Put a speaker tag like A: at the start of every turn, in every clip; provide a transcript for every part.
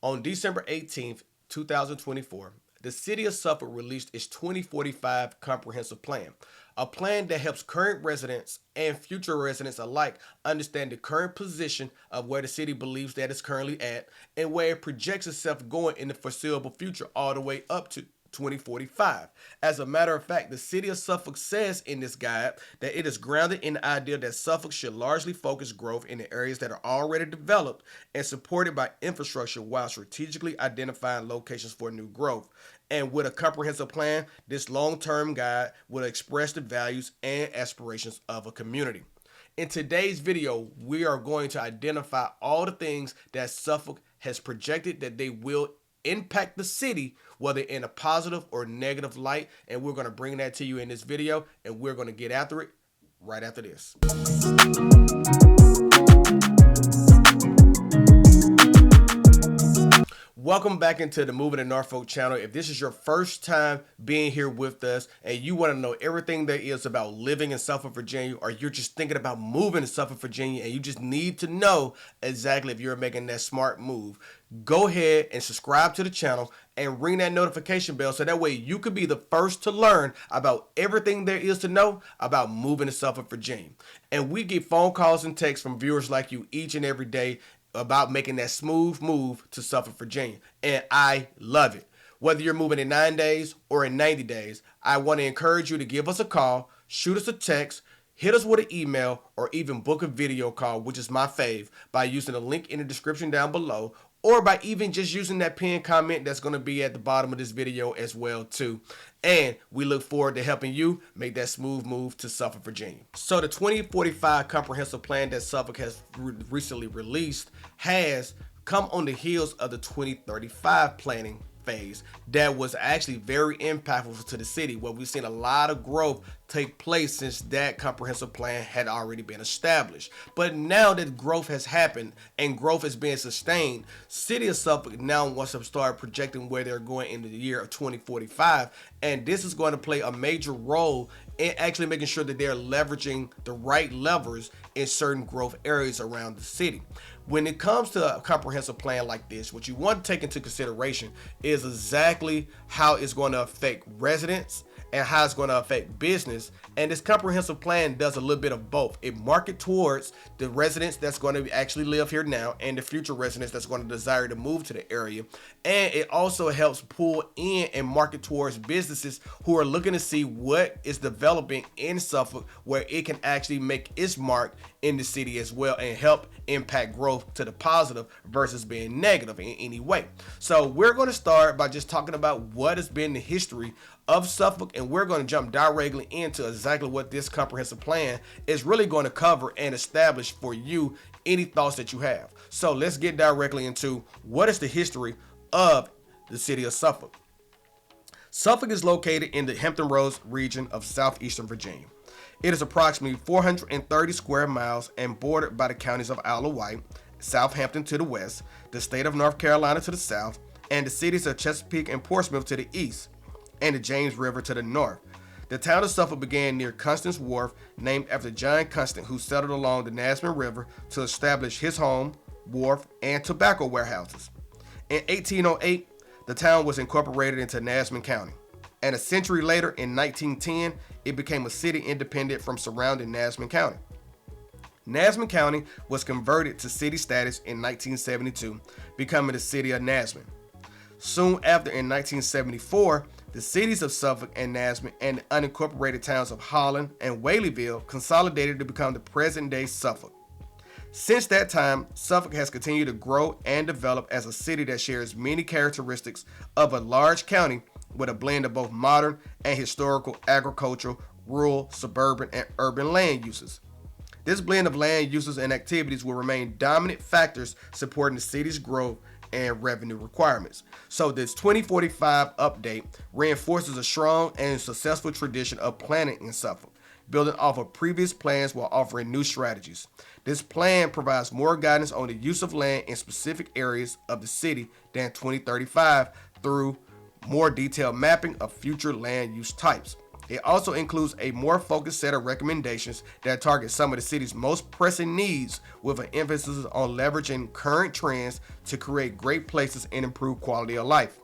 A: On December 18th, 2024, the City of Suffolk released its 2045 Comprehensive Plan, a plan that helps current residents and future residents alike understand the current position of where the city believes that it's currently at and where it projects itself going in the foreseeable future all the way up to 2045. As a matter of fact, the city of Suffolk says in this guide that it is grounded in the idea that Suffolk should largely focus growth in the areas that are already developed and supported by infrastructure while strategically identifying locations for new growth. And with a comprehensive plan, this long term guide will express the values and aspirations of a community. In today's video, we are going to identify all the things that Suffolk has projected that they will impact the city, whether in a positive or negative light. And we're going to bring that to you in this video, and we're going to get after it right after this. Welcome back into the Moving to Norfolk channel. If this is your first time being here with us and you want to know everything there is about living in Suffolk, Virginia, or you're just thinking about moving to Suffolk, Virginia, and you just need to know exactly if you're making that smart move, go ahead and subscribe to the channel and ring that notification bell so that way you could be the first to learn about everything there is to know about moving to Suffolk, Virginia. And we get phone calls and texts from viewers like you each and every day about making that smooth move to Suffolk, Virginia. And I love it. Whether you're moving in 9 days or in 90 days, I want to encourage you to give us a call, shoot us a text, hit us with an email, or even book a video call, which is my fave, by using the link in the description down below, or by even just using that pinned comment that's going to be at the bottom of this video as well too. And we look forward to helping you make that smooth move to Suffolk, Virginia. So the 2045 comprehensive plan that Suffolk has recently released has come on the heels of the 2035 planning phase that was actually very impactful to the city, where we've seen a lot of growth take place since that comprehensive plan had already been established. But now that growth has happened and growth is being sustained, City of Suffolk now wants to start projecting where they're going in the year of 2045, and this is going to play a major role in actually making sure that they're leveraging the right levers in certain growth areas around the city. When it comes to a comprehensive plan like this, what you want to take into consideration is exactly how it's going to affect residents and how it's going to affect business. And this comprehensive plan does a little bit of both. It markets towards the residents that's going to actually live here now and the future residents that's going to desire to move to the area. And it also helps pull in and market towards businesses who are looking to see what is developing in Suffolk, where it can actually make its mark in the city as well and help impact growth to the positive versus being negative in any way. So we're going to start by just talking about what has been the history of Suffolk, and we're going to jump directly into exactly what this comprehensive plan is really going to cover and establish for you any thoughts that you have. So let's get directly into what is the history of the city of Suffolk. Suffolk is located in the Hampton Roads region of southeastern Virginia. It is approximately 430 square miles and bordered by the counties of Isle of Wight, Southampton to the west, the state of North Carolina to the south, and the cities of Chesapeake and Portsmouth to the east, and the James River to the north. The town of Suffolk began near Constance Wharf, named after John Constant, who settled along the Nasman River to establish his home, wharf, and tobacco warehouses. In 1808, the town was incorporated into Nasman County, and a century later, in 1910, it became a city independent from surrounding Nasman County. Nasman County was converted to city status in 1972, becoming the city of Nasman. Soon after, in 1974, the cities of Suffolk and Nasman and the unincorporated towns of Holland and Whaleyville consolidated to become the present-day Suffolk. Since that time, Suffolk has continued to grow and develop as a city that shares many characteristics of a large county with a blend of both modern and historical agricultural, rural, suburban, and urban land uses. This blend of land uses and activities will remain dominant factors supporting the city's growth and revenue requirements. So this 2045 update reinforces a strong and successful tradition of planning in Suffolk, building off of previous plans while offering new strategies. This plan provides more guidance on the use of land in specific areas of the city than 2035 through more detailed mapping of future land use types. It also includes a more focused set of recommendations that target some of the city's most pressing needs, with an emphasis on leveraging current trends to create great places and improve quality of life.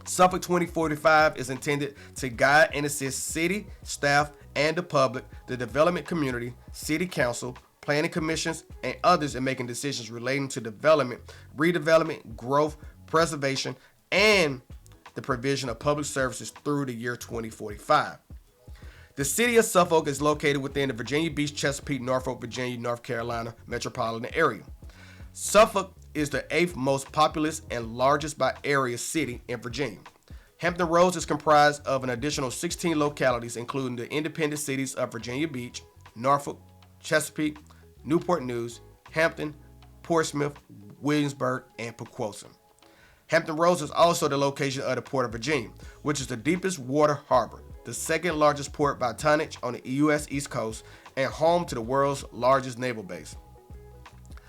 A: Suffolk 2045 is intended to guide and assist city, staff, and the public, the development community, city council, planning commissions, and others in making decisions relating to development, redevelopment, growth, preservation, and the provision of public services through the year 2045. The city of Suffolk is located within the Virginia Beach, Chesapeake, Norfolk, Virginia, North Carolina metropolitan area. Suffolk is the 8th most populous and largest by area city in Virginia. Hampton Roads is comprised of an additional 16 localities, including the independent cities of Virginia Beach, Norfolk, Chesapeake, Newport News, Hampton, Portsmouth, Williamsburg, and Pequoson. Hampton Roads is also the location of the Port of Virginia, which is the deepest water harbor, the second largest port by tonnage on the U.S. East Coast, and home to the world's largest naval base.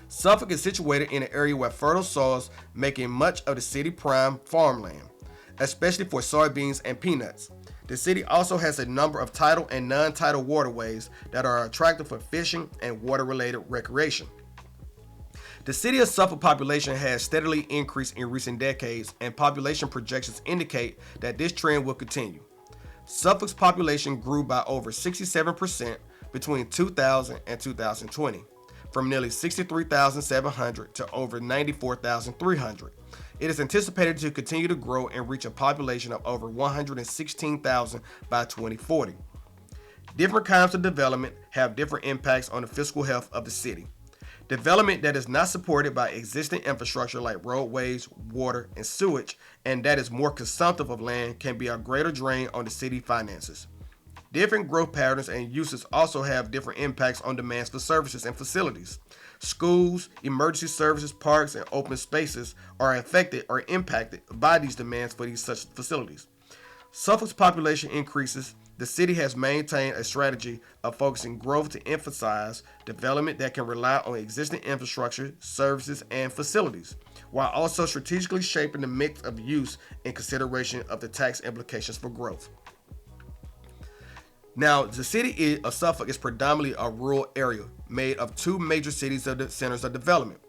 A: Suffolk is situated in an area with fertile soils, making much of the city prime farmland, especially for soybeans and peanuts. The city also has a number of tidal and non-tidal waterways that are attractive for fishing and water-related recreation. The city of Suffolk population has steadily increased in recent decades, and population projections indicate that this trend will continue. Suffolk's population grew by over 67% between 2000 and 2020. From nearly 63,700 to over 94,300. It is anticipated to continue to grow and reach a population of over 116,000 by 2040. Different kinds of development have different impacts on the fiscal health of the city. Development that is not supported by existing infrastructure like roadways, water, and sewage, and that is more consumptive of land, can be a greater drain on the city finances. Different growth patterns and uses also have different impacts on demands for services and facilities. Schools, emergency services, parks, and open spaces are affected or impacted by these demands for these such facilities. Suffolk's population increases. The city has maintained a strategy of focusing growth to emphasize development that can rely on existing infrastructure, services, and facilities, while also strategically shaping the mix of use in consideration of the tax implications for growth. Now, the city of Suffolk is predominantly a rural area made of two major cities of the centers of development.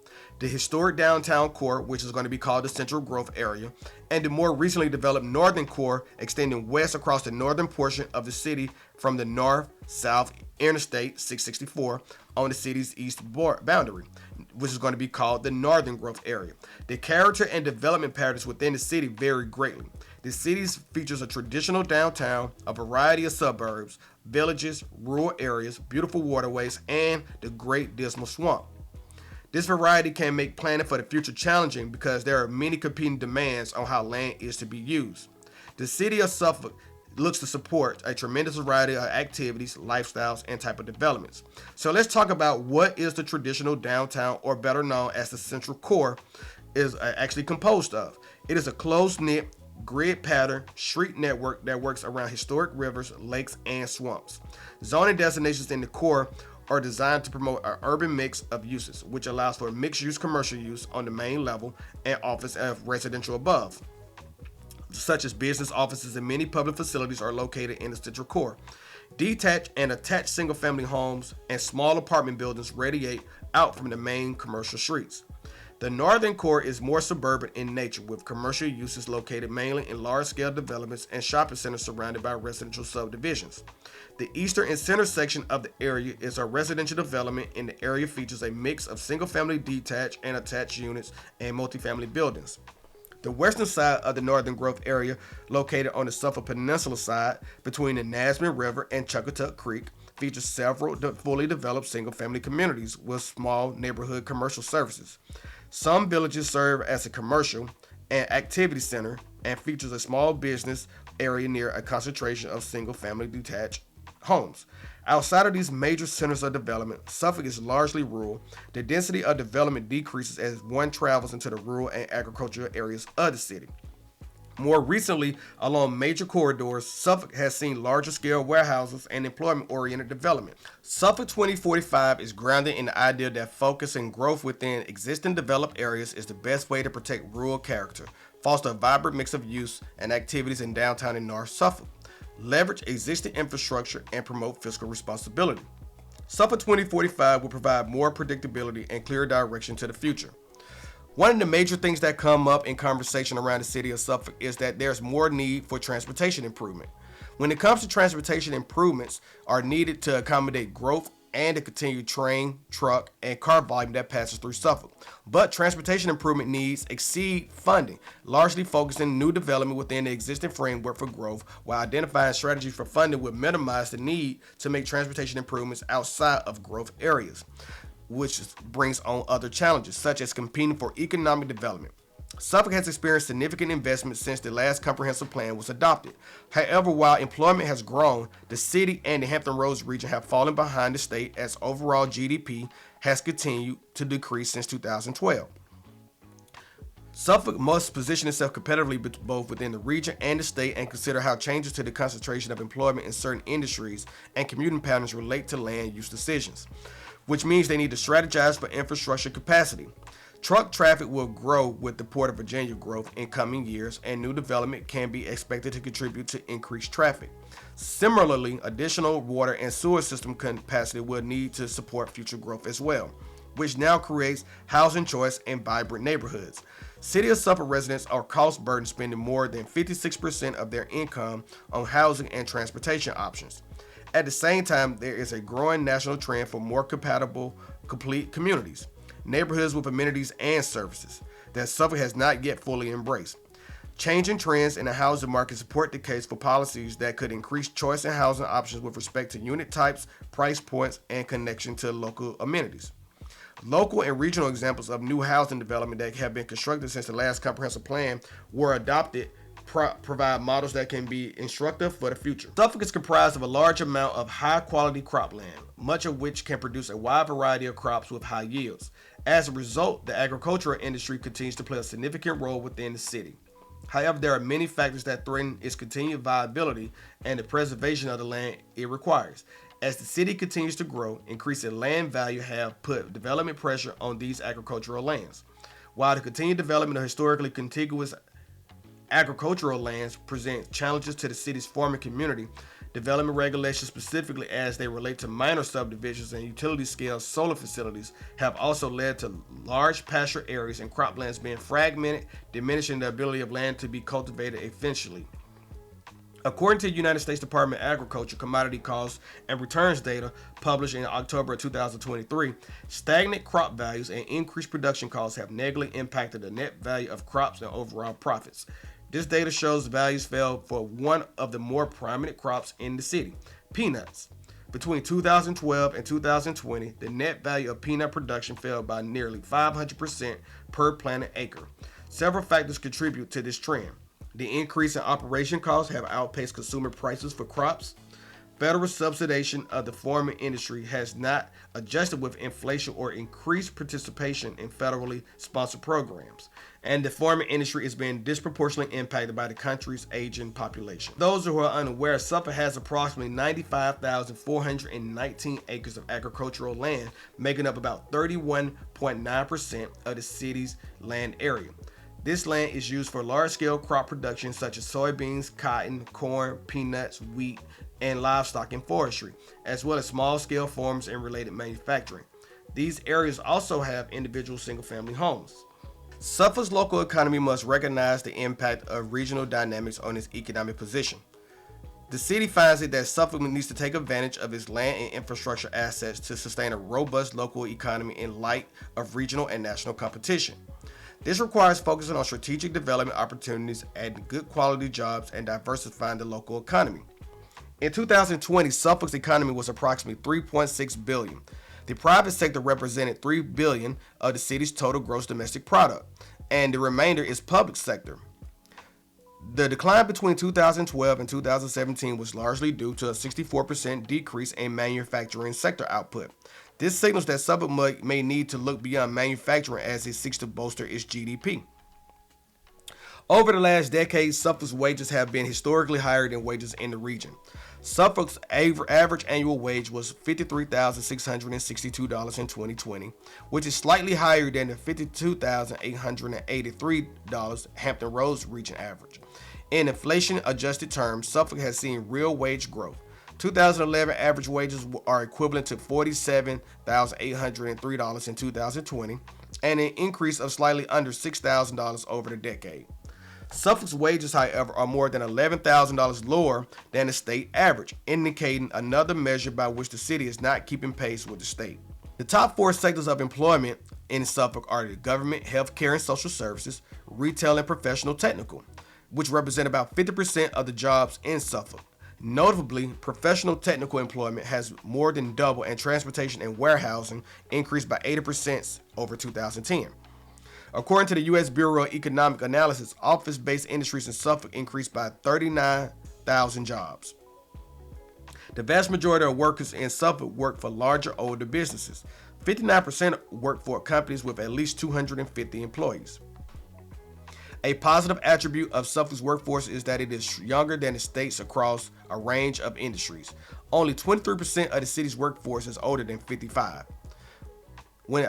A: The historic downtown core, which is going to be called the Central Growth Area, and the more recently developed northern core extending west across the northern portion of the city from the north-south Interstate 664 on the city's east boundary, which is going to be called the Northern Growth Area. The character and development patterns within the city vary greatly. The city features a traditional downtown, a variety of suburbs, villages, rural areas, beautiful waterways, and the Great Dismal Swamp. This variety can make planning for the future challenging because there are many competing demands on how land is to be used. The city of Suffolk looks to support a tremendous variety of activities, lifestyles, and type of developments. So let's talk about what is the traditional downtown, or better known as the Central Core, is actually composed of. It is a close-knit, grid pattern street network that works around historic rivers, lakes, and swamps. Zoning designations in the core are designed to promote an urban mix of uses, which allows for mixed-use commercial use on the main level and office and residential above, such as business offices and many public facilities are located in the Central Core. Detached and attached single-family homes and small apartment buildings radiate out from the main commercial streets. The Northern Core is more suburban in nature, with commercial uses located mainly in large-scale developments and shopping centers surrounded by residential subdivisions. The eastern and center section of the area is a residential development, and the area features a mix of single-family detached and attached units and multifamily buildings. The western side of the Northern Growth Area, located on the Suffolk Peninsula side between the Nasman River and Chuckatuck Creek, features several fully developed single-family communities with small neighborhood commercial services. Some villages serve as a commercial and activity center and features a small business area near a concentration of single-family detached homes. Outside of these major centers of development, Suffolk is largely rural. The density of development decreases as one travels into the rural and agricultural areas of the city. More recently, along major corridors, Suffolk has seen larger scale warehouses and employment-oriented development. Suffolk 2045 is grounded in the idea that focus and growth within existing developed areas is the best way to protect rural character, foster a vibrant mix of use and activities in downtown and North Suffolk. leverage existing infrastructure, and promote fiscal responsibility. Suffolk 2045 will provide more predictability and clear direction to the future. One of the major things that come up in conversation around the city of Suffolk is that there's more need for transportation improvement. When it comes to transportation improvements are needed to accommodate growth and the continued train, truck, and car volume that passes through Suffolk. But transportation improvement needs exceed funding, largely focusing new development within the existing framework for growth, while identifying strategies for funding would minimize the need to make transportation improvements outside of growth areas, which brings on other challenges, such as competing for economic development. Suffolk has experienced significant investment since the last comprehensive plan was adopted. However, while employment has grown, the city and the Hampton Roads region have fallen behind the state as overall GDP has continued to decrease since 2012. Suffolk must position itself competitively both within the region and the state and consider how changes to the concentration of employment in certain industries and commuting patterns relate to land use decisions, which means they need to strategize for infrastructure capacity. Truck traffic will grow with the Port of Virginia growth in coming years, and new development can be expected to contribute to increased traffic. Similarly, additional water and sewer system capacity will need to support future growth as well, which now creates housing choice and vibrant neighborhoods. City of Suffolk residents are cost burdened, spending more than 56% of their income on housing and transportation options. At the same time, there is a growing national trend for more compatible, complete communities, neighborhoods with amenities and services that Suffolk has not yet fully embraced. Changing trends in the housing market support the case for policies that could increase choice in housing options with respect to unit types, price points, and connection to local amenities. Local and regional examples of new housing development that have been constructed since the last comprehensive plan were adopted provide models that can be instructive for the future. Suffolk is comprised of a large amount of high-quality cropland, much of which can produce a wide variety of crops with high yields. As a result, the agricultural industry continues to play a significant role within the city. However, there are many factors that threaten its continued viability and the preservation of the land it requires. As the city continues to grow, increasing land value have put development pressure on these agricultural lands. While the continued development of historically contiguous agricultural lands present challenges to the city's farming community, development regulations, specifically as they relate to minor subdivisions and utility-scale solar facilities, have also led to large pasture areas and croplands being fragmented, diminishing the ability of land to be cultivated efficiently. According to the United States Department of Agriculture commodity costs and returns data published in October of 2023, stagnant crop values and increased production costs have negatively impacted the net value of crops and overall profits. This data shows values fell for one of the more prominent crops in the city, peanuts. Between 2012 and 2020, the net value of peanut production fell by nearly 500% per planted acre. Several factors contribute to this trend. The increase in operation costs have outpaced consumer prices for crops. Federal subsidization of the farming industry has not adjusted with inflation or increased participation in federally sponsored programs. And the farming industry is being disproportionately impacted by the country's aging population. Those who are unaware, Suffolk has approximately 95,419 acres of agricultural land, making up about 31.9% of the city's land area. This land is used for large-scale crop production such as soybeans, cotton, corn, peanuts, wheat, and livestock and forestry, as well as small-scale farms and related manufacturing. These areas also have individual single-family homes. Suffolk's local economy must recognize the impact of regional dynamics on its economic position. The city finds it that Suffolk needs to take advantage of its land and infrastructure assets to sustain a robust local economy in light of regional and national competition. This requires focusing on strategic development opportunities, adding good quality jobs, and diversifying the local economy. In 2020, Suffolk's economy was approximately $3.6 billion. The private sector represented $3 billion of the city's total gross domestic product, and the remainder is public sector. The decline between 2012 and 2017 was largely due to a 64% decrease in manufacturing sector output. This signals that Suffolk may need to look beyond manufacturing as it seeks to bolster its GDP. Over the last decade, Suffolk's wages have been historically higher than wages in the region. Suffolk's average annual wage was $53,662 in 2020, which is slightly higher than the $52,883 Hampton Roads region average. In inflation-adjusted terms, Suffolk has seen real wage growth. 2011 average wages are equivalent to $47,803 in 2020, and an increase of slightly under $6,000 over the decade. Suffolk's wages, however, are more than $11,000 lower than the state average, indicating another measure by which the city is not keeping pace with the state. The top 4 sectors of employment in Suffolk are the government, healthcare and social services, retail and professional technical, which represent about 50% of the jobs in Suffolk. Notably, professional technical employment has more than doubled, and transportation and warehousing increased by 80% over 2010. According to the U.S. Bureau of Economic Analysis, office-based industries in Suffolk increased by 39,000 jobs. The vast majority of workers in Suffolk work for larger, older businesses. 59% work for companies with at least 250 employees. A positive attribute of Suffolk's workforce is that it is younger than the states across a range of industries. Only 23% of the city's workforce is older than 55.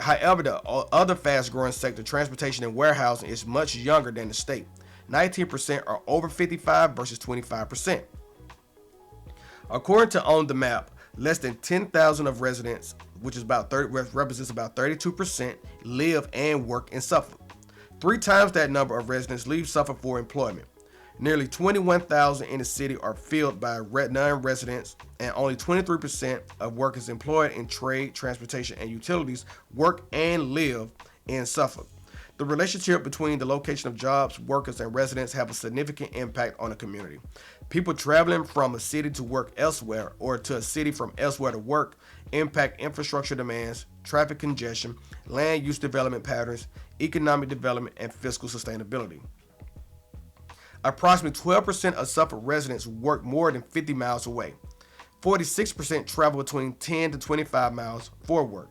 A: However, the other fast-growing sector, transportation and warehousing, is much younger than the state. 19% are over 55 versus 25%. According to On the Map, less than 10,000 of residents, which is represents about 32%, live and work in Suffolk. 3 times that number of residents leave Suffolk for employment. Nearly 21,000 in the city are filled by non-residents, and only 23% of workers employed in trade, transportation, and utilities work and live in Suffolk. The relationship between the location of jobs, workers, and residents have a significant impact on the community. People traveling from a city to work elsewhere or to a city from elsewhere to work impact infrastructure demands, traffic congestion, land use development patterns, economic development, and fiscal sustainability. Approximately 12% of Suffolk residents work more than 50 miles away. 46% travel between 10 to 25 miles for work.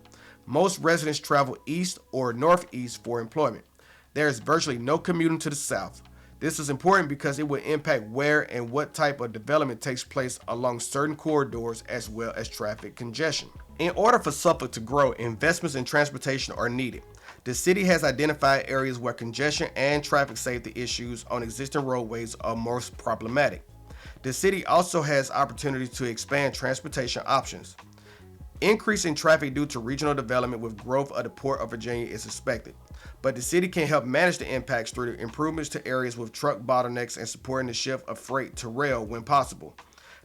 A: Most residents travel east or northeast for employment. There is virtually no commuting to the south. This is important because it will impact where and what type of development takes place along certain corridors, as well as traffic congestion. In order for Suffolk to grow, investments in transportation are needed. The city has identified areas where congestion and traffic safety issues on existing roadways are most problematic. The city also has opportunities to expand transportation options. Increase in traffic due to regional development with growth of the Port of Virginia is expected, but the city can help manage the impacts through the improvements to areas with truck bottlenecks and supporting the shift of freight to rail when possible.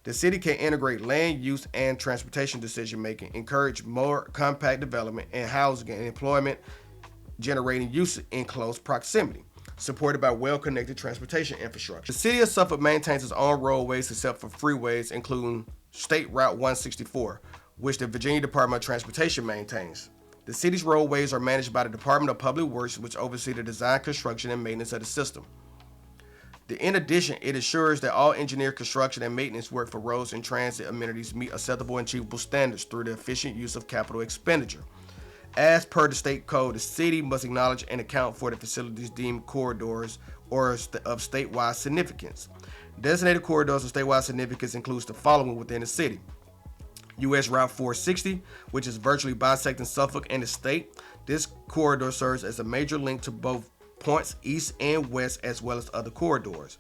A: The city can integrate land use and transportation decision-making, encourage more compact development and housing and employment, generating use in close proximity, supported by well-connected transportation infrastructure. The city of Suffolk maintains its own roadways except for freeways, including State Route 164, which the Virginia Department of Transportation maintains. The city's roadways are managed by the Department of Public Works, which oversees the design, construction, and maintenance of the system. In addition, it ensures that all engineered construction and maintenance work for roads and transit amenities meet acceptable and achievable standards through the efficient use of capital expenditure. As per the state code, the city must acknowledge and account for the facilities deemed corridors or of statewide significance. Designated corridors of statewide significance includes the following within the city. U.S. Route 460, which is virtually bisecting Suffolk and the state. This corridor serves as a major link to both points east and west, as well as other corridors.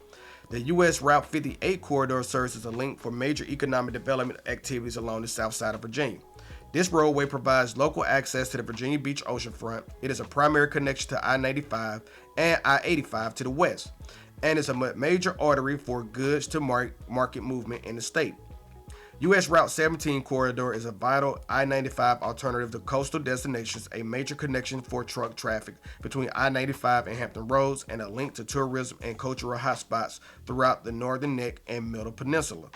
A: The U.S. Route 58 corridor serves as a link for major economic development activities along the south side of Virginia. This roadway provides local access to the Virginia Beach oceanfront. It is a primary connection to I-95 and I-85 to the west, and is a major artery for goods to market movement in the state. U.S. Route 17 corridor is a vital I-95 alternative to coastal destinations, a major connection for truck traffic between I-95 and Hampton Roads, and a link to tourism and cultural hotspots throughout the Northern Neck and Middle Peninsula.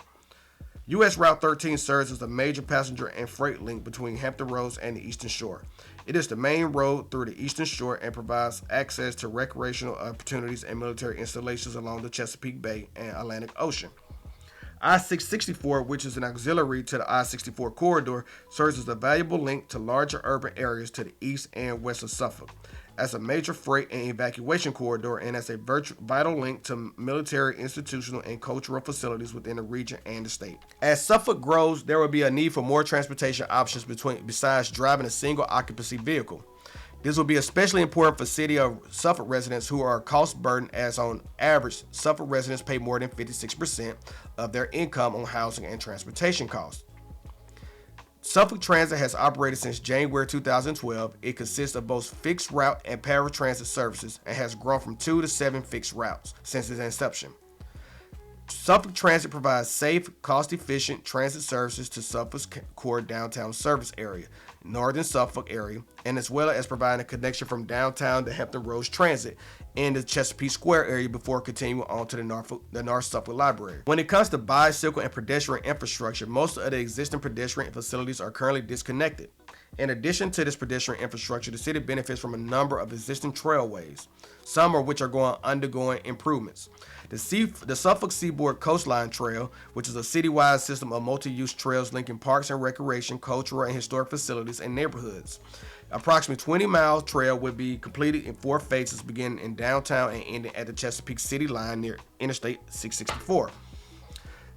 A: U.S. Route 13 serves as a major passenger and freight link between Hampton Roads and the Eastern Shore. It is the main road through the Eastern Shore and provides access to recreational opportunities and military installations along the Chesapeake Bay and Atlantic Ocean. I-664, which is an auxiliary to the I-64 corridor, serves as a valuable link to larger urban areas to the east and west of Suffolk, as a major freight and evacuation corridor, and as a vital link to military, institutional, and cultural facilities within the region and the state. As Suffolk grows, there will be a need for more transportation options besides driving a single occupancy vehicle. This will be especially important for City of Suffolk residents who are cost burdened, as on average, Suffolk residents pay more than 56% of their income on housing and transportation costs. Suffolk Transit has operated since January 2012. It consists of both fixed route and paratransit services and has grown from 2 to 7 fixed routes since its inception. Suffolk Transit provides safe, cost-efficient transit services to Suffolk's core downtown service area, northern Suffolk area, and as well as providing a connection from downtown to Hampton Roads Transit in the Chesapeake Square area before continuing on to the North Suffolk Library. When it comes to bicycle and pedestrian infrastructure, most of the existing pedestrian facilities are currently disconnected. In addition to this pedestrian infrastructure, the city benefits from a number of existing trailways, some of which are undergoing improvements. The Suffolk Seaboard Coastline Trail, which is a citywide system of multi-use trails linking parks and recreation, cultural and historic facilities, and neighborhoods. Approximately 20-mile trail will be completed in 4 phases, beginning in downtown and ending at the Chesapeake City line near Interstate 664.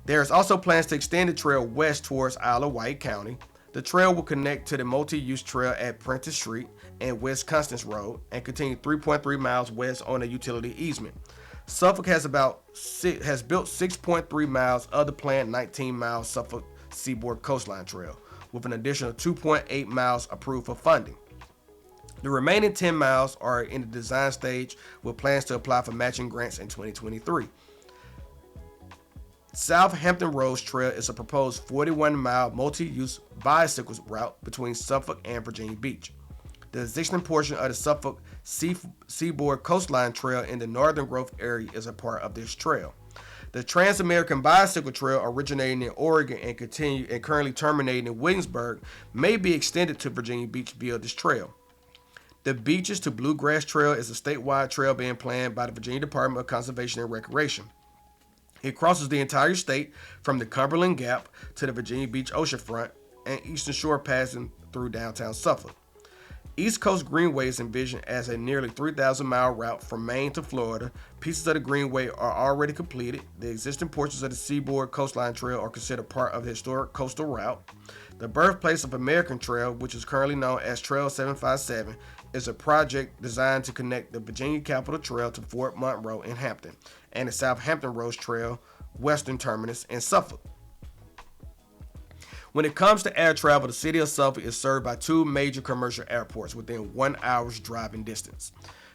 A: There is also plans to extend the trail west towards Isle of Wight County. The trail will connect to the multi-use trail at Prentice Street and West Constance Road and continue 3.3 miles west on a utility easement. Suffolk has built 6.3 miles of the planned 19-mile Suffolk Seaboard Coastline Trail, with an additional 2.8 miles approved for funding. The remaining 10 miles are in the design stage, with plans to apply for matching grants in 2023. Southampton Roads Trail is a proposed 41-mile multi-use bicycle route between Suffolk and Virginia Beach. The existing portion of the Suffolk Seaboard Coastline Trail in the Northern Grove area is a part of this trail. The Trans-American Bicycle Trail, originating in Oregon and currently terminating in Williamsburg, may be extended to Virginia Beach via this trail. The Beaches to Bluegrass Trail is a statewide trail being planned by the Virginia Department of Conservation and Recreation. It crosses the entire state from the Cumberland Gap to the Virginia Beach oceanfront and Eastern Shore, passing through downtown Suffolk. East Coast Greenway is envisioned as a nearly 3,000-mile route from Maine to Florida. Pieces of the Greenway are already completed. The existing portions of the Seaboard Coastline Trail are considered part of the historic coastal route. The birthplace of American Trail, which is currently known as Trail 757, is a project designed to connect the Virginia Capitol Trail to Fort Monroe in Hampton and the Southampton Roads Trail, western terminus in Suffolk. When it comes to air travel, the city of Suffolk is served by 2 major commercial airports within 1 hour's driving distance.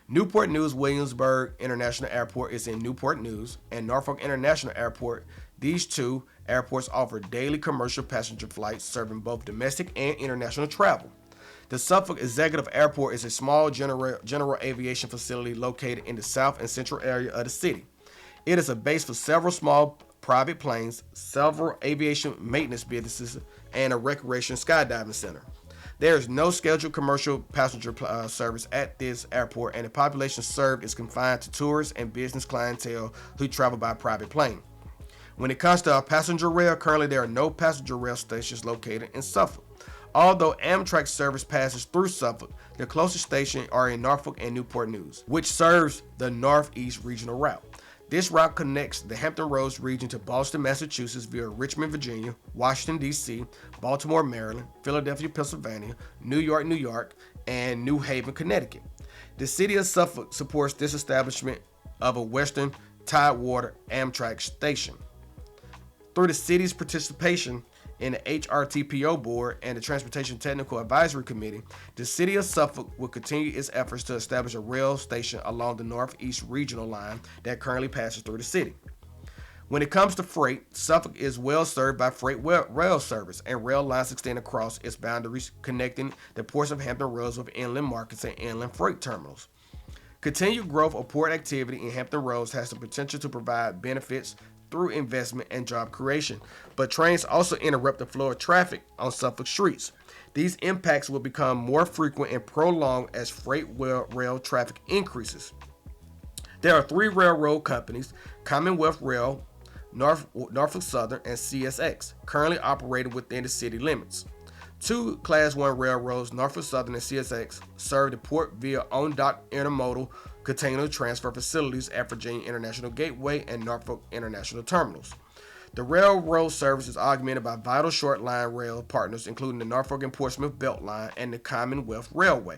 A: Newport News Williamsburg International Airport is in Newport News, and Norfolk International Airport. These 2 airports offer daily commercial passenger flights serving both domestic and international travel. The Suffolk Executive Airport is a small general aviation facility located in the south and central area of the city. It is a base for several small private planes, several aviation maintenance businesses, and a recreation skydiving center. There is no scheduled commercial passenger service at this airport, and the population served is confined to tourists and business clientele who travel by private plane. When it comes to passenger rail, currently there are no passenger rail stations located in Suffolk. Although Amtrak service passes through Suffolk, the closest stations are in Norfolk and Newport News, which serves the Northeast Regional Route. This route connects the Hampton Roads region to Boston, Massachusetts via Richmond, Virginia, Washington, D.C., Baltimore, Maryland, Philadelphia, Pennsylvania, New York, and New Haven, Connecticut. The city of Suffolk supports this establishment of a Western Tidewater Amtrak station. Through the city's participation in the HRTPO Board and the Transportation Technical Advisory Committee, the city of Suffolk will continue its efforts to establish a rail station along the Northeast Regional Line that currently passes through the city. When it comes to freight, Suffolk is well served by freight rail service, and rail lines extend across its boundaries, connecting the ports of Hampton Roads with inland markets and inland freight terminals. Continued growth of port activity in Hampton Roads has the potential to provide benefits through investment and job creation, but trains also interrupt the flow of traffic on Suffolk streets. These impacts will become more frequent and prolonged as freight rail traffic increases. There are 3 railroad companies, Commonwealth Rail, Norfolk Southern, and CSX, currently operating within the city limits. 2 Class 1 railroads, Norfolk Southern and CSX, serve the port via on-dock intermodal container transfer facilities at Virginia International Gateway and Norfolk International Terminals. The railroad service is augmented by vital short line rail partners, including the Norfolk and Portsmouth Belt Line and the Commonwealth Railway.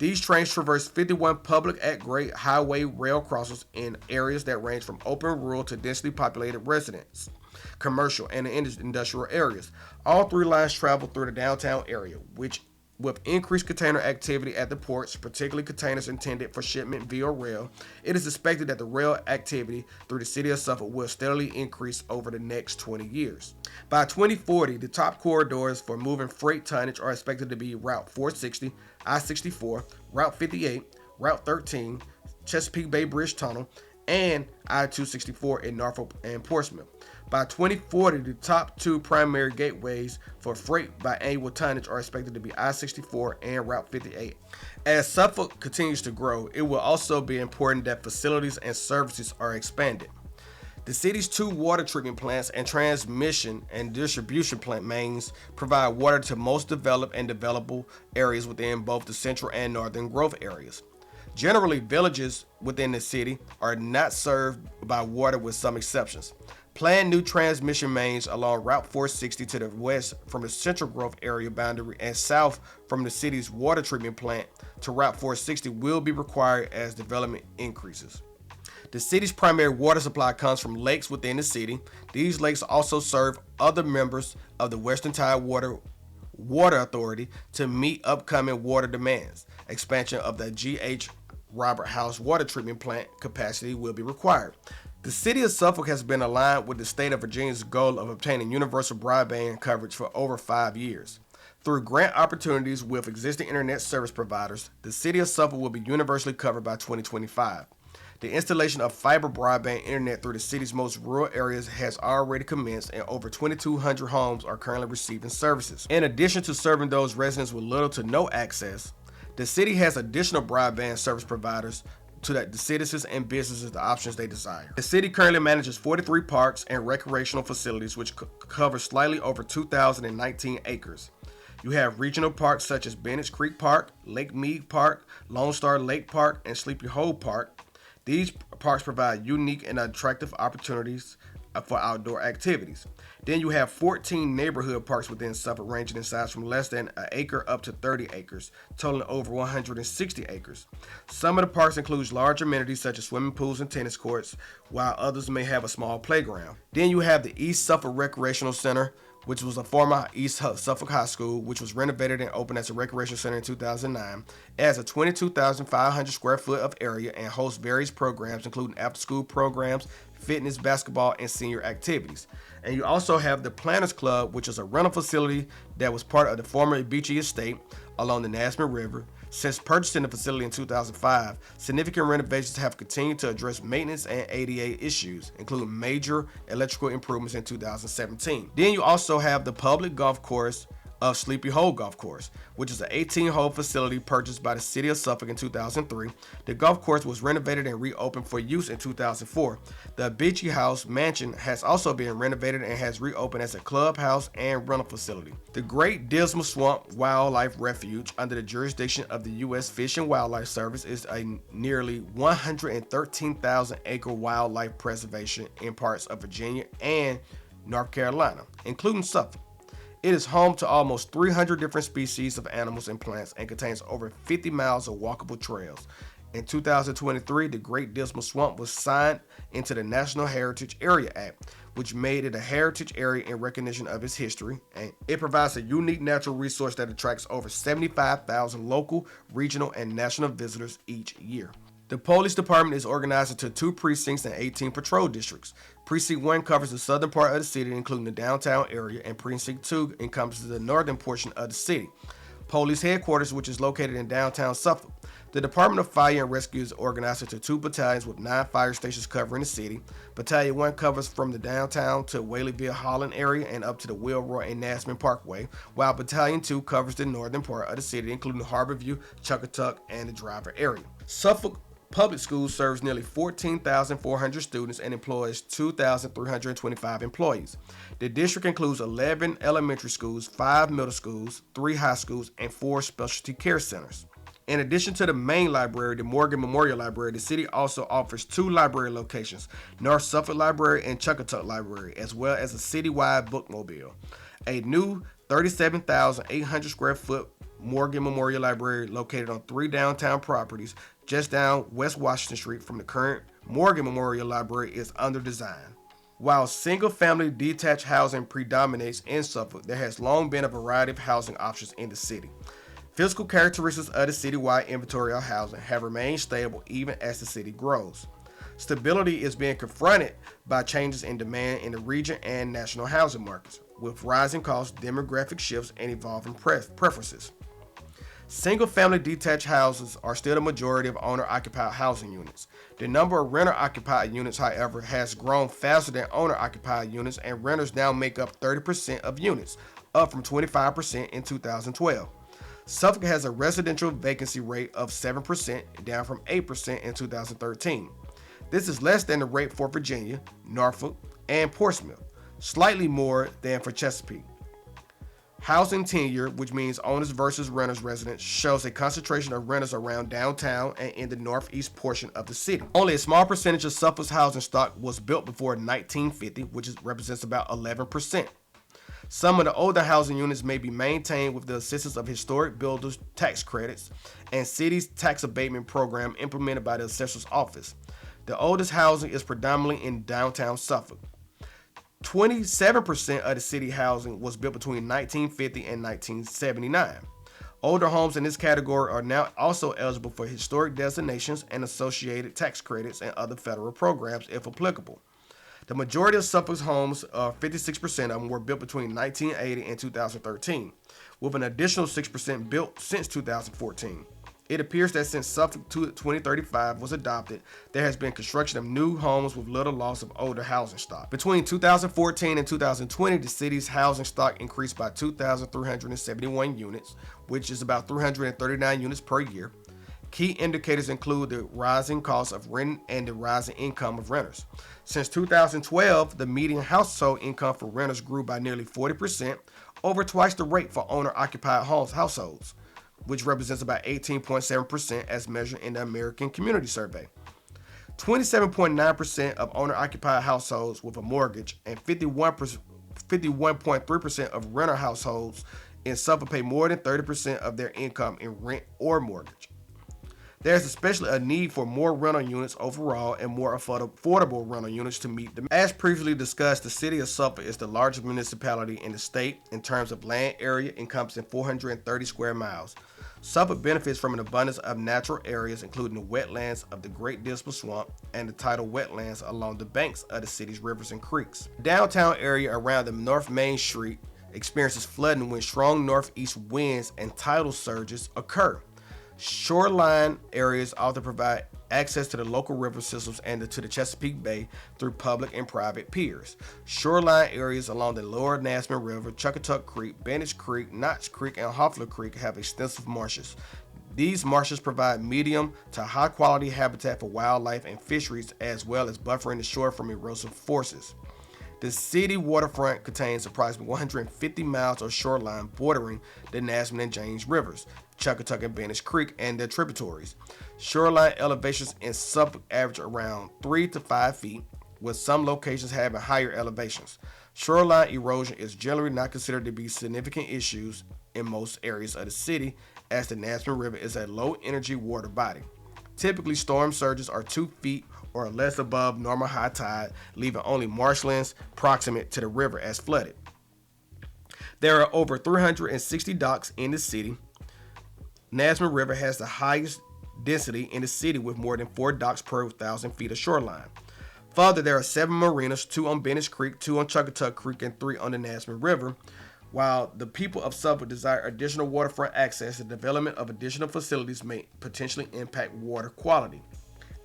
A: These trains traverse 51 public at-grade highway rail crossings in areas that range from open rural to densely populated residents, commercial, and industrial areas. All three lines travel through the downtown area, which with increased container activity at the ports, particularly containers intended for shipment via rail, it is expected that the rail activity through the city of Suffolk will steadily increase over the next 20 years. By 2040, the top corridors for moving freight tonnage are expected to be Route 460, I-64, Route 58, Route 13, Chesapeake Bay Bridge Tunnel, and I-264 in Norfolk and Portsmouth. By 2040, the top two primary gateways for freight by annual tonnage are expected to be I-64 and Route 58. As Suffolk continues to grow, it will also be important that facilities and services are expanded. The city's two water treatment plants and transmission and distribution plant mains provide water to most developed and developable areas within both the central and northern growth areas. Generally, villages within the city are not served by water with some exceptions. Planned new transmission mains along Route 460 to the west from the central growth area boundary and south from the city's water treatment plant to Route 460 will be required as development increases. The city's primary water supply comes from lakes within the city. These lakes also serve other members of the Western Tidewater Water Authority to meet upcoming water demands. Expansion of the G.H. Robert House water treatment plant capacity will be required. The city of Suffolk has been aligned with the state of Virginia's goal of obtaining universal broadband coverage for over 5 years. Through grant opportunities with existing internet service providers, the city of Suffolk will be universally covered by 2025. The installation of fiber broadband internet through the city's most rural areas has already commenced, and over 2,200 homes are currently receiving services. In addition to serving those residents with little to no access, the city has additional broadband service providers to the citizens and businesses the options they desire. The city currently manages 43 parks and recreational facilities, which cover slightly over 2,019 acres. You have regional parks such as Bennett's Creek Park, Lake Mead Park, Lone Star Lake Park, and Sleepy Hollow Park. These parks provide unique and attractive opportunities for outdoor activities. Then you have 14 neighborhood parks within Suffolk, ranging in size from less than an acre up to 30 acres, totaling over 160 acres. Some of the parks include large amenities such as swimming pools and tennis courts, while others may have a small playground. Then you have the East Suffolk Recreational Center, which was a former East Suffolk High School, which was renovated and opened as a recreation center in 2009. It has a 22,500 square foot of area and hosts various programs, including after-school programs, fitness, basketball, and senior activities. And you also have the Planners Club, which is a rental facility that was part of the former Beachy Estate along the Nasman River. Since purchasing the facility in 2005, significant renovations have continued to address maintenance and ADA issues, including major electrical improvements in 2017. Then you also have the public golf course of Sleepy Hollow Golf Course, which is an 18-hole facility purchased by the city of Suffolk in 2003. The golf course was renovated and reopened for use in 2004. The Beachy House Mansion has also been renovated and has reopened as a clubhouse and rental facility. The Great Dismal Swamp Wildlife Refuge, under the jurisdiction of the U.S. Fish and Wildlife Service, is a nearly 113,000 acre wildlife preservation in parts of Virginia and North Carolina, including Suffolk. It is home to almost 300 different species of animals and plants and contains over 50 miles of walkable trails. In 2023, the Great Dismal Swamp was signed into the National Heritage Area Act, which made it a heritage area in recognition of its history, and it provides a unique natural resource that attracts over 75,000 local, regional, and national visitors each year. The police department is organized into 2 precincts and 18 patrol districts. Precinct 1 covers the southern part of the city, including the downtown area, and Precinct 2 encompasses the northern portion of the city. Police headquarters, which is located in downtown Suffolk. The Department of Fire and Rescue is organized into 2 battalions with 9 fire stations covering the city. Battalion 1 covers from the downtown to Whaleyville Holland area and up to the Wilroy and Nasman Parkway, while Battalion 2 covers the northern part of the city, including Harborview, Chuckatuck, and the Driver area. Suffolk Public Schools serves nearly 14,400 students and employs 2,325 employees. The district includes 11 elementary schools, 5 middle schools, 3 high schools, and 4 specialty care centers. In addition to the main library, the Morgan Memorial Library, the city also offers 2 library locations, North Suffolk Library and Chuckatuck Library, as well as a citywide bookmobile. A new 37,800 square foot Morgan Memorial Library, located on 3 downtown properties just down West Washington Street from the current Morgan Memorial Library, is under design. While single-family detached housing predominates in Suffolk, there has long been a variety of housing options in the city. Physical characteristics of the citywide inventory of housing have remained stable even as the city grows. Stability is being confronted by changes in demand in the region and national housing markets, with rising costs, demographic shifts, and evolving preferences. Single-family detached houses are still the majority of owner-occupied housing units. The number of renter-occupied units, however, has grown faster than owner-occupied units, and renters now make up 30% of units, up from 25% in 2012. Suffolk has a residential vacancy rate of 7%, down from 8% in 2013. This is less than the rate for Virginia, Norfolk, and Portsmouth, slightly more than for Chesapeake. Housing tenure, which means owners versus renters residents, shows a concentration of renters around downtown and in the northeast portion of the city. Only a small percentage of Suffolk's housing stock was built before 1950, which represents about 11%. Some of the older housing units may be maintained with the assistance of historic builders tax credits and city's tax abatement program implemented by the assessor's office. The oldest housing is predominantly in downtown Suffolk. 27% of the city housing was built between 1950 and 1979. Older homes in this category are now also eligible for historic designations and associated tax credits and other federal programs if applicable. The majority of Suffolk's homes, 56% of them, were built between 1980 and 2013, with an additional 6% built since 2014. It appears that since Suffolk 2035 was adopted, there has been construction of new homes with little loss of older housing stock. Between 2014 and 2020, the city's housing stock increased by 2,371 units, which is about 339 units per year. Key indicators include the rising cost of rent and the rising income of renters. Since 2012, the median household income for renters grew by nearly 40%, over twice the rate for owner-occupied households, which represents about 18.7% as measured in the American Community Survey. 27.9% of owner-occupied households with a mortgage and 51.3% of renter households in Suffolk pay more than 30% of their income in rent or mortgage. There is especially a need for more rental units overall and more affordable rental units to meet demand. As previously discussed, the city of Suffolk is the largest municipality in the state in terms of land area, encompassing 430 square miles. Suffolk benefits from an abundance of natural areas, including the wetlands of the Great Dismal Swamp and the tidal wetlands along the banks of the city's rivers and creeks. The downtown area around the North Main Street experiences flooding when strong northeast winds and tidal surges occur. Shoreline areas often provide access to the local river systems and to the Chesapeake Bay through public and private piers. Shoreline areas along the lower Nasman River, Chuckatuck Creek, Bennett Creek, Notch Creek, and Hoffler Creek have extensive marshes. These marshes provide medium to high quality habitat for wildlife and fisheries, as well as buffering the shore from erosive forces. The city waterfront contains approximately 150 miles of shoreline bordering the Nasman and James Rivers, Chuckatuck and Bennett Creek, and their tributaries. Shoreline elevations in Suffolk average around 3 to 5 feet, with some locations having higher elevations. Shoreline erosion is generally not considered to be significant issues in most areas of the city, as the Nasman River is a low-energy water body. Typically, storm surges are 2 feet or less above normal high tide, leaving only marshlands proximate to the river as flooded. There are over 360 docks in the city. Nasman River has the highest density in the city with more than 4 docks per 1,000 feet of shoreline. Further, there are 7 marinas, 2 on Bennett Creek, 2 on Chuckatuck Creek, and 3 on the Nasman River. While the people of Suffolk desire additional waterfront access, the development of additional facilities may potentially impact water quality.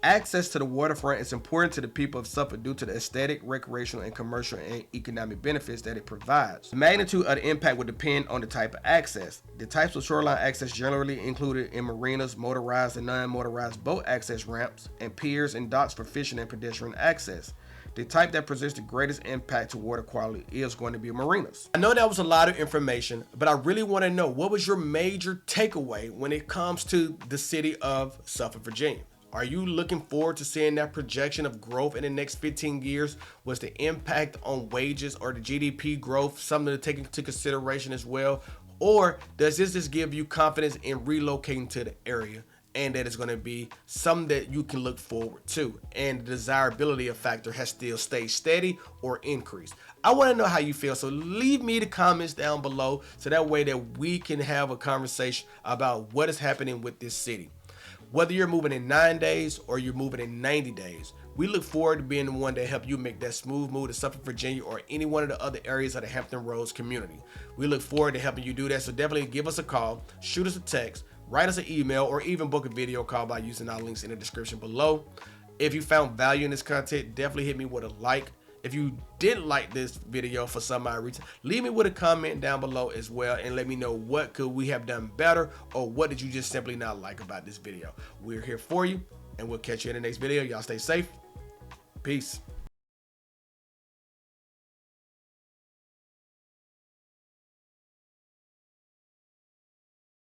A: Access to the waterfront is important to the people of Suffolk due to the aesthetic, recreational, and commercial and economic benefits that it provides. The magnitude of the impact would depend on the type of access. The types of shoreline access generally included in marinas, motorized and non-motorized boat access ramps, and piers and docks for fishing and pedestrian access. The type that presents the greatest impact to water quality is going to be marinas. I know that was a lot of information, but I really want to know, what was your major takeaway when it comes to the city of Suffolk, Virginia? Are you looking forward to seeing that projection of growth in the next 15 years? Was the impact on wages or the GDP growth something to take into consideration as well? Or does this just give you confidence in relocating to the area, and that it's going to be something that you can look forward to, and the desirability of factor has still stayed steady or increased? I want to know how you feel, so leave me the comments down below so that way that we can have a conversation about what is happening with this city. Whether you're moving in 9 days or you're moving in 90 days, we look forward to being the one to help you make that smooth move to Suffolk, Virginia, or any one of the other areas of the Hampton Roads community. We look forward to helping you do that, so definitely give us a call, shoot us a text, write us an email, or even book a video call by using our links in the description below. If you found value in this content, definitely hit me with a like. If you didn't like this video for some odd reason, leave me with a comment down below as well, and let me know what could we have done better, or what did you just simply not like about this video. We're here for you, and we'll catch you in the next video. Y'all stay safe. Peace.